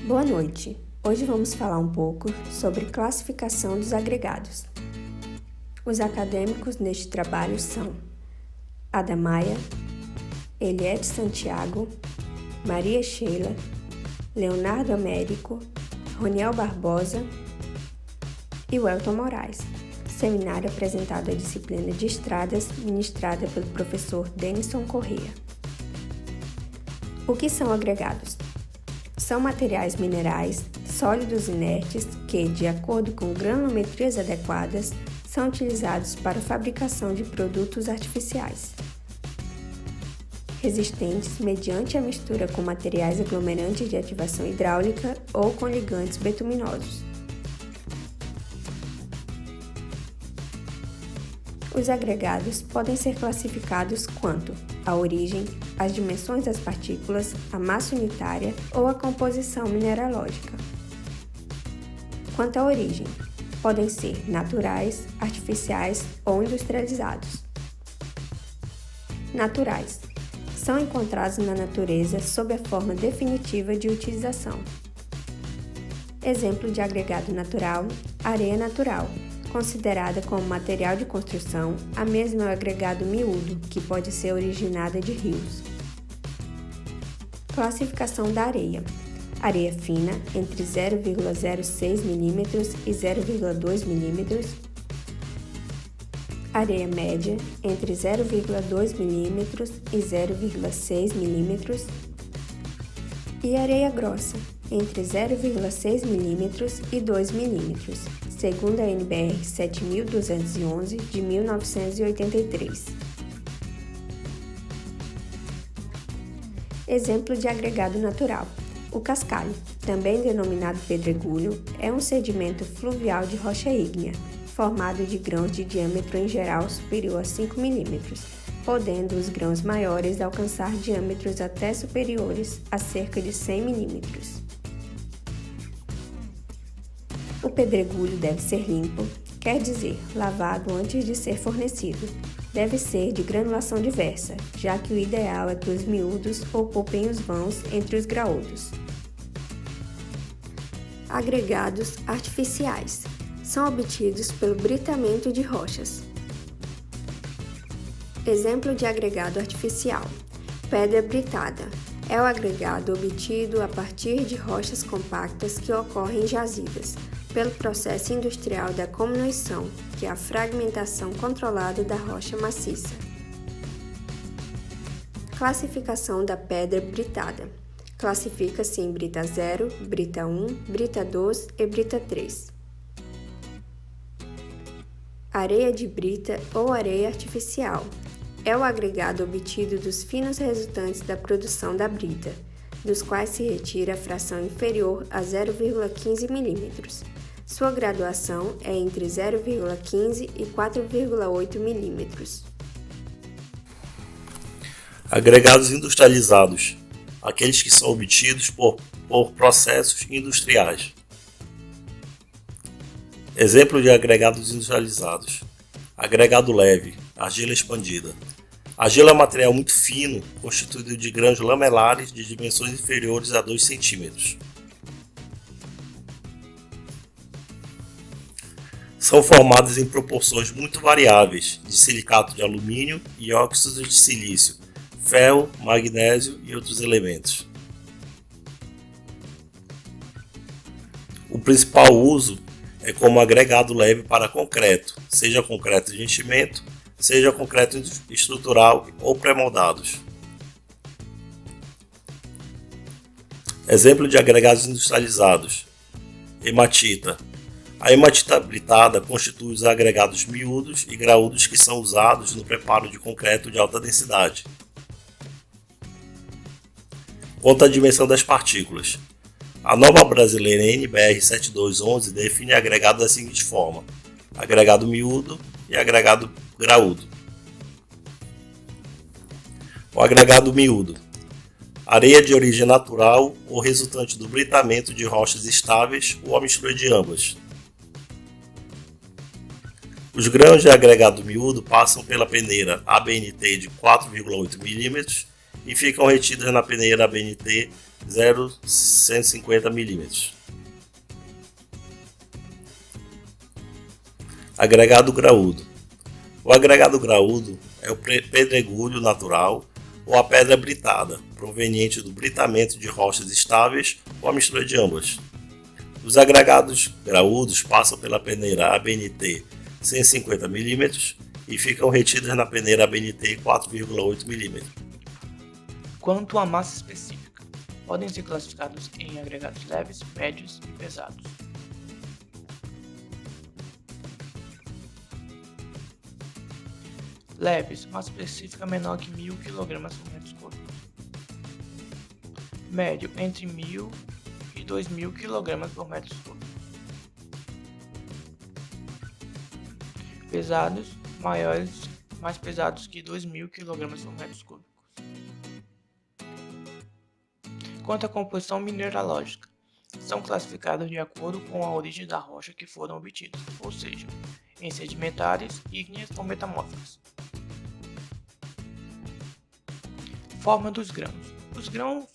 Boa noite! Hoje vamos falar um pouco sobre classificação dos agregados. Os acadêmicos neste trabalho são Ada Maia, Eliette Santiago, Maria Sheila, Leonardo Américo, Roniel Barbosa e Welton Moraes. Seminário apresentado à disciplina de Estradas, ministrada pelo professor Denison Corrêa. O que são agregados? São materiais minerais, sólidos inertes que, de acordo com granulometrias adequadas, são utilizados para a fabricação de produtos artificiais, resistentes mediante a mistura com materiais aglomerantes de ativação hidráulica ou com ligantes betuminosos. Os agregados podem ser classificados quanto à origem, as dimensões das partículas, a massa unitária ou a composição mineralógica. Quanto à origem, podem ser naturais, artificiais ou industrializados. Naturais. São encontrados na natureza sob a forma definitiva de utilização. Exemplo de agregado natural: areia natural. Considerada como material de construção, a mesma é o agregado miúdo, que pode ser originada de rios. Classificação da areia: areia fina, entre 0,06 mm e 0,2 mm. Areia média, entre 0,2 mm e 0,6 mm. E areia grossa, entre 0,6 mm e 2 mm, segundo a NBR 7211 de 1983. Exemplo de agregado natural: o cascalho, também denominado pedregulho, é um sedimento fluvial de rocha ígnea, formado de grãos de diâmetro em geral superior a 5 mm, podendo os grãos maiores alcançar diâmetros até superiores a cerca de 100 mm. O pedregulho deve ser limpo, quer dizer, lavado antes de ser fornecido. Deve ser de granulação diversa, já que o ideal é que os miúdos ocupem os vãos entre os graúdos. Agregados artificiais. São obtidos pelo britamento de rochas. Exemplo de agregado artificial: pedra britada. É o agregado obtido a partir de rochas compactas que ocorrem jazidas, pelo processo industrial da comminuição, que é a fragmentação controlada da rocha maciça. Classificação da pedra britada. Classifica-se em brita 0, brita 1, brita 2 e brita 3. Areia de brita ou areia artificial. É o agregado obtido dos finos resultantes da produção da brita, dos quais se retira a fração inferior a 0,15 mm. Sua graduação é entre 0,15 e 4,8 mm. Agregados industrializados. Aqueles que são obtidos por processos industriais. Exemplo de agregados industrializados: agregado leve, argila expandida. A argila é um material muito fino, constituído de grãos lamelares de dimensões inferiores a 2 cm. São formadas em proporções muito variáveis de silicato de alumínio e óxidos de silício, ferro, magnésio e outros elementos. O principal uso é como agregado leve para concreto, seja concreto de enchimento, seja concreto estrutural ou pré-moldados. Exemplo de agregados industrializados: hematita. A hematita britada constitui os agregados miúdos e graúdos que são usados no preparo de concreto de alta densidade. Quanto à dimensão das partículas, a norma brasileira NBR 7211 define agregado da seguinte forma: agregado miúdo e agregado graúdo. O agregado miúdo: areia de origem natural ou resultante do britamento de rochas estáveis ou a mistura de ambas. Os grãos de agregado miúdo passam pela peneira ABNT de 4,8 mm e ficam retidas na peneira ABNT 0,150 mm. Agregado graúdo. O agregado graúdo é o pedregulho natural ou a pedra britada, proveniente do britamento de rochas estáveis ou a mistura de ambas. Os agregados graúdos passam pela peneira ABNT 150 mm e ficam retidas na peneira ABNT 4,8 mm. Quanto à massa específica, podem ser classificados em agregados leves, médios e pesados. Leves, massa específica menor que 1000 kg por metro cúbico. Médio, entre 1000 e 2000 kg por metro cúbico. Pesados, maiores, mais pesados que 2000 kg por metro cúbicos. Quanto à composição mineralógica, são classificados de acordo com a origem da rocha que foram obtidos, ou seja, em sedimentares, ígneas ou metamórficas. Forma dos grãos. Os grãos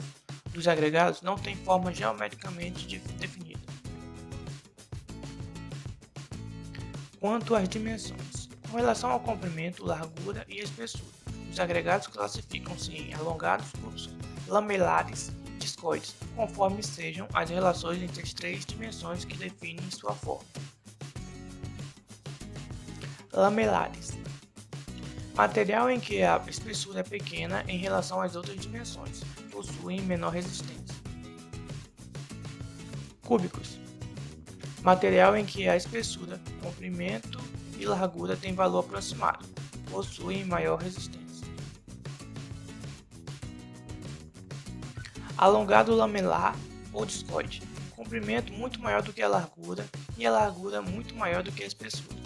dos agregados não têm forma geometricamente definida. Quanto às dimensões, com relação ao comprimento, largura e espessura, os agregados classificam-se em alongados, curtos, lamelares, discoides, conforme sejam as relações entre as três dimensões que definem sua forma. Lamelares. Material em que a espessura é pequena em relação às outras dimensões, possuem menor resistência. Cúbicos. Material em que a espessura, comprimento e largura têm valor aproximado, possuem maior resistência. Alongado lamelar ou discoide. Comprimento muito maior do que a largura e a largura muito maior do que a espessura.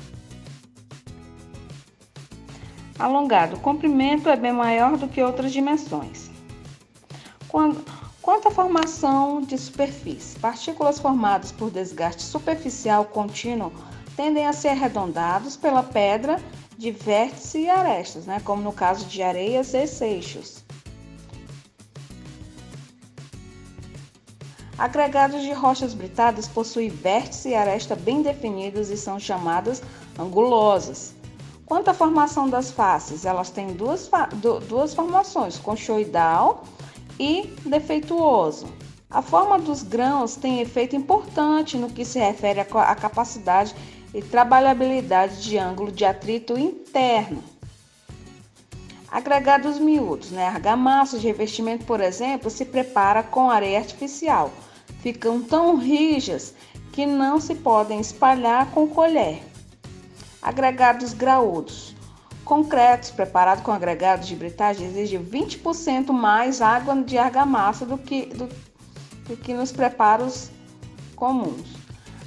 Alongado, o comprimento é bem maior do que outras dimensões. Quanto à formação de superfície, partículas formadas por desgaste superficial contínuo tendem a ser arredondados pela pedra de vértice e arestas, como no caso de areias e seixos. Agregados de rochas britadas possuem vértice e aresta bem definidos e são chamadas angulosas. Quanto à formação das faces, elas têm duas formações, conchoidal e defeituoso. A forma dos grãos tem efeito importante no que se refere à capacidade e trabalhabilidade de ângulo de atrito interno. Agregados miúdos, argamassa de revestimento, por exemplo, se prepara com areia artificial. Ficam tão rijas que não se podem espalhar com colher. Agregados graúdos. Concretos preparados com agregados de britagem exigem 20% mais água de argamassa do que nos preparos comuns.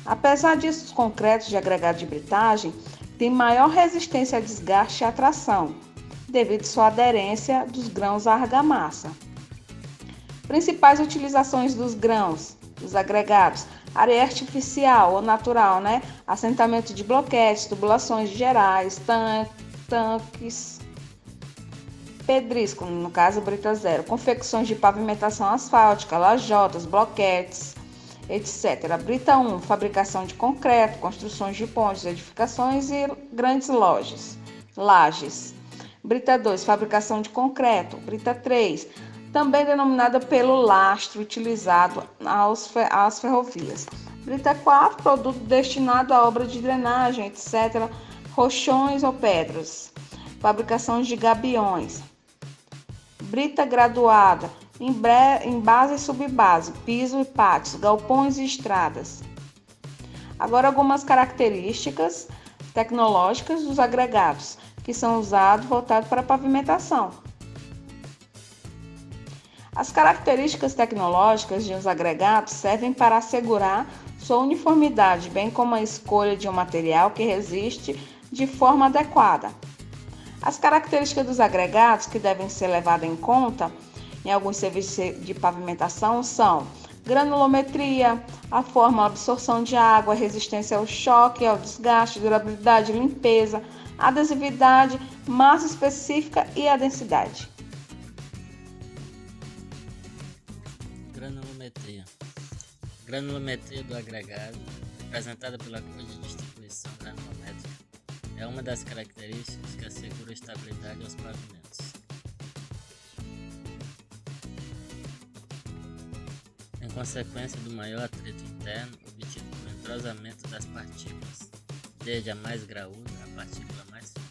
Apesar disso, os concretos de agregado de britagem têm maior resistência a desgaste e a tração, devido à sua aderência dos grãos à argamassa. Principais utilizações dos grãos, dos agregados: areia artificial ou natural, assentamento de bloquetes, tubulações gerais, tanques, pedrisco, no caso brita zero, confecções de pavimentação asfáltica, lajotas, bloquetes, etc. Brita 1, fabricação de concreto, construções de pontes, edificações e grandes lajes. Brita 2, fabricação de concreto. Brita 3, também denominada pelo lastro utilizado às ferrovias. Brita 4, produto destinado à obra de drenagem, etc. Rochões ou pedras. Fabricação de gabiões. Brita graduada, em base e subbase, piso e pátios, galpões e estradas. Agora algumas características tecnológicas dos agregados, que são voltados para a pavimentação. As características tecnológicas de os agregados servem para assegurar sua uniformidade, bem como a escolha de um material que resiste de forma adequada. As características dos agregados que devem ser levadas em conta em alguns serviços de pavimentação são granulometria, a forma, a absorção de água, a resistência ao choque, ao desgaste, durabilidade, limpeza, adesividade, massa específica e a densidade. granulometria do agregado, representada pela curva de distribuição granulométrica, é uma das características que assegura estabilidade aos pavimentos. Em consequência do maior atrito interno obtido pelo entrosamento das partículas, desde a mais graúda à partícula mais fina.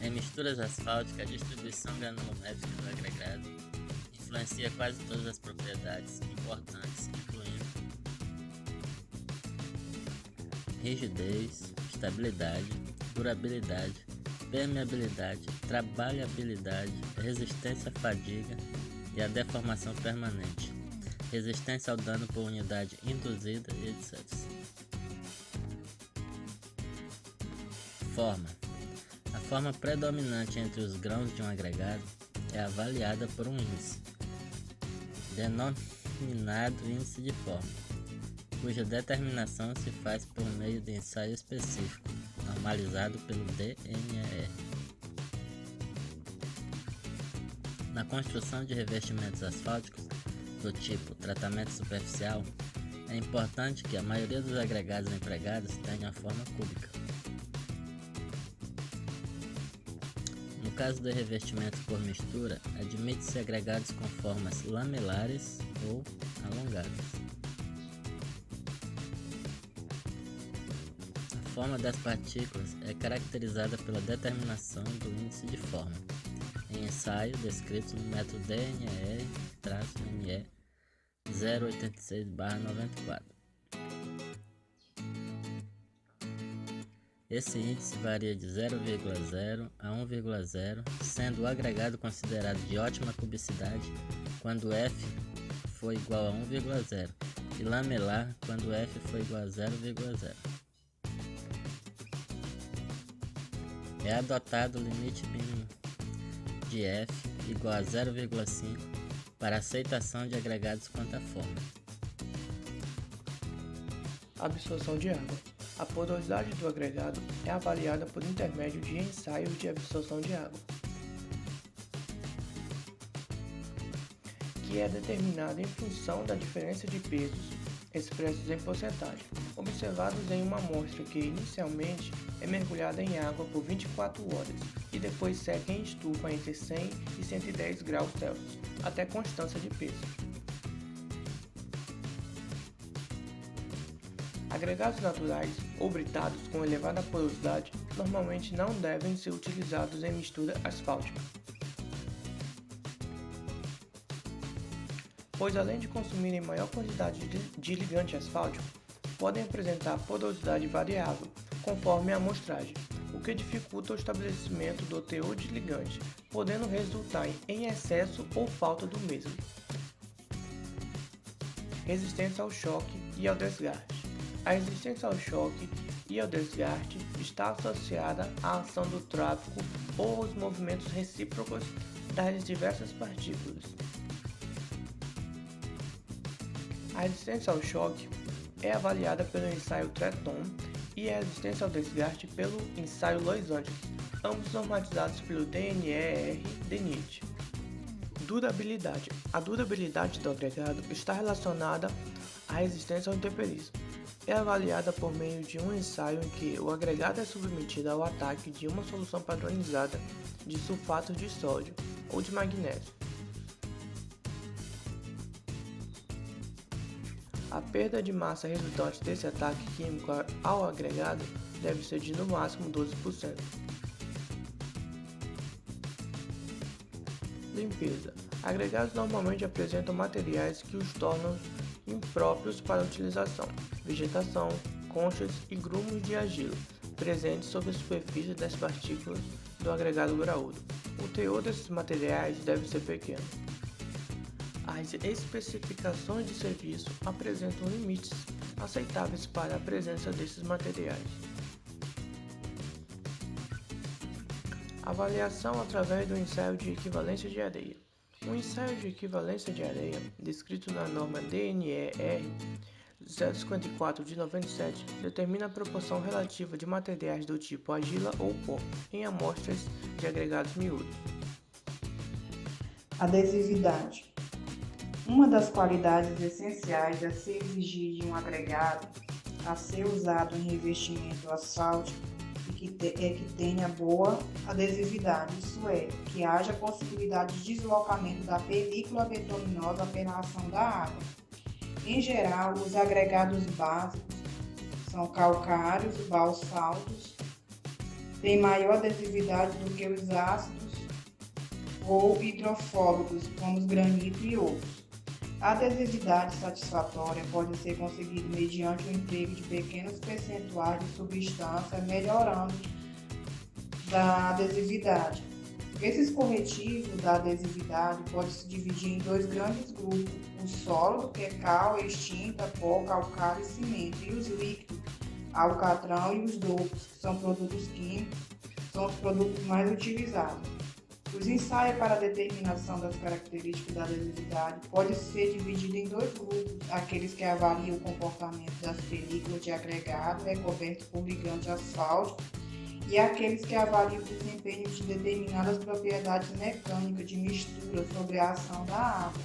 Em misturas asfálticas, a distribuição granulométrica do agregado influencia quase todas as propriedades importantes, incluindo rigidez, estabilidade, durabilidade, permeabilidade, trabalhabilidade, resistência à fadiga e à deformação permanente, resistência ao dano por unidade induzida e etc. Forma. A forma predominante entre os grãos de um agregado é avaliada por um índice, denominado índice de forma, cuja determinação se faz por meio de ensaio específico, normalizado pelo DNER. Na construção de revestimentos asfálticos do tipo tratamento superficial, é importante que a maioria dos agregados empregados tenha a forma cúbica. No caso do revestimento por mistura, admite-se agregados com formas lamelares ou alongadas. A forma das partículas é caracterizada pela determinação do índice de forma, em ensaio descrito no método DNER-ME 086/94. Esse índice varia de 0,0 a 1,0, sendo o agregado considerado de ótima cubicidade quando F for igual a 1,0 e lamelar quando F for igual a 0,0. É adotado o limite mínimo de F igual a 0,5 para aceitação de agregados quanto à forma. Absorção de água. A porosidade do agregado é avaliada por intermédio de ensaios de absorção de água, que é determinada em função da diferença de pesos expressos em porcentagem, observados em uma amostra que inicialmente é mergulhada em água por 24 horas e depois seca em estufa entre 100 e 110 graus Celsius, até constância de peso. Agregados naturais ou britados com elevada porosidade normalmente não devem ser utilizados em mistura asfáltica, pois além de consumirem maior quantidade de ligante asfáltico, podem apresentar porosidade variável conforme a amostragem, o que dificulta o estabelecimento do teor de ligante, podendo resultar em excesso ou falta do mesmo. Resistência ao choque e ao desgaste. A resistência ao choque e ao desgaste está associada à ação do tráfego ou aos movimentos recíprocos das diversas partículas. A resistência ao choque é avaliada pelo ensaio Treton e a resistência ao desgaste pelo ensaio Los Angeles, ambos normatizados pelo DNER-DNIT. Durabilidade. A durabilidade do agregado está relacionada à resistência ao intemperismo. É avaliada por meio de um ensaio em que o agregado é submetido ao ataque de uma solução padronizada de sulfato de sódio ou de magnésio. A perda de massa resultante desse ataque químico ao agregado deve ser de no máximo 12%. Limpeza. Agregados normalmente apresentam materiais que os tornam impróprios para utilização, vegetação, conchas e grumos de argila presentes sobre a superfície das partículas do agregado graúdo. O teor desses materiais deve ser pequeno. As especificações de serviço apresentam limites aceitáveis para a presença desses materiais. Avaliação através do ensaio de equivalência de areia. O ensaio de equivalência de areia, descrito na norma DNER 054 de 97, determina a proporção relativa de materiais do tipo argila ou pó em amostras de agregados miúdos. Adesividade. Uma das qualidades essenciais a se exigir de um agregado a ser usado em revestimento asfáltico é que tenha boa adesividade, isso é, que haja possibilidade de deslocamento da película betuminosa pela ação da água. Em geral, os agregados básicos são calcários, basaltos, têm maior adesividade do que os ácidos ou hidrofóbicos, como os granitos e outros. A adesividade satisfatória pode ser conseguida mediante o emprego de pequenos percentuais de substância, melhorando da adesividade. Esses corretivos da adesividade podem se dividir em dois grandes grupos: o sólido, que é cal, extinta, pó, calcário e cimento, e os líquidos, alcatrão e os dopes, que são produtos químicos, são os produtos mais utilizados. Os ensaios para a determinação das características da adesividade podem ser divididos em dois grupos: aqueles que avaliam o comportamento das películas de agregado recobertos por ligante asfáltico e aqueles que avaliam o desempenho de determinadas propriedades mecânicas de mistura sobre a ação da água.